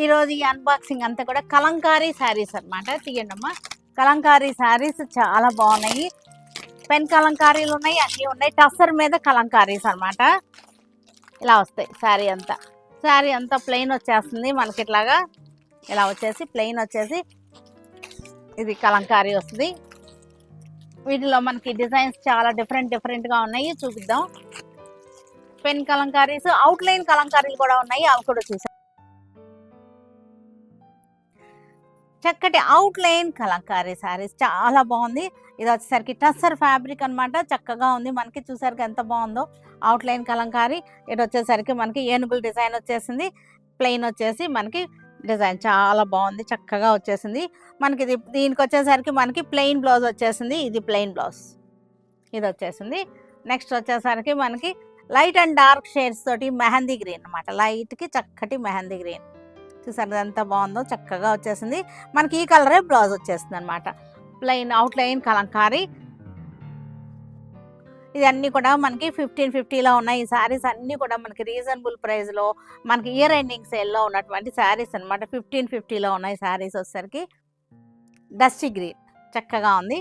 ఈరోజు ఈ అన్బాక్సింగ్ అంతా కూడా కలంకారీ శారీస్ అనమాట. తీయండమ్మా. కలంకారీ శారీస్ చాలా బాగున్నాయి. పెన్ కలంకారీలు ఉన్నాయి, అన్నీ ఉన్నాయి. టస్సర్ మీద కలంకారీస్ అనమాట. ఇలా వస్తాయి శారీ అంతా ప్లెయిన్ వచ్చేస్తుంది మనకి. ఇట్లాగా ఇలా వచ్చేసి ప్లెయిన్ వచ్చేసి ఇది కలంకారీ వస్తుంది. వీటిలో మనకి డిజైన్స్ చాలా డిఫరెంట్గా ఉన్నాయి, చూపిద్దాం. పెన్ కలంకారీస్, అవుట్లైన్ కలంకారీలు కూడా ఉన్నాయి, అవి కూడా చూసాం. చక్కటి అవుట్లైన్ కలంకారీ శారీస్ చాలా బాగుంది. ఇది వచ్చేసరికి టస్సర్ ఫ్యాబ్రిక్ అనమాట. చక్కగా ఉంది మనకి, చూసరికి ఎంత బాగుందో. అవుట్లైన్ కలంకారీ. ఇది వచ్చేసరికి మనకి ఏనుగుల డిజైన్ వచ్చేసింది. ప్లెయిన్ వచ్చేసి మనకి డిజైన్ చాలా బాగుంది, చక్కగా వచ్చేసింది మనకి. దీనికి వచ్చేసరికి మనకి ప్లెయిన్ బ్లౌజ్ వచ్చేసింది. ఇది ప్లెయిన్ బ్లౌజ్ ఇది వచ్చేసింది. నెక్స్ట్ వచ్చేసరికి మనకి లైట్ అండ్ డార్క్ షేడ్స్ తోటి మెహందీ గ్రీన్ అనమాట. లైట్కి చక్కటి మెహందీ గ్రీన్, చూసారు ఎంత బాగుందో, చక్కగా వచ్చేసింది మనకి. ఈ కలరే బ్లౌజ్ వచ్చేస్తుంది అనమాట. Plain outline Kalamkari. ఇవన్నీ కూడా మనకి 1550లో ఉన్నాయి. ఈ శారీస్ అన్నీ కూడా మనకి రీజనబుల్ ప్రైస్లో మనకి ఇయర్ ఎండింగ్ సేల్లో ఉన్నటువంటి శారీస్ అనమాట. 1550లో ఉన్నాయి శారీస్ వచ్చేసరికి. డస్టీ గ్రీన్ చక్కగా ఉంది.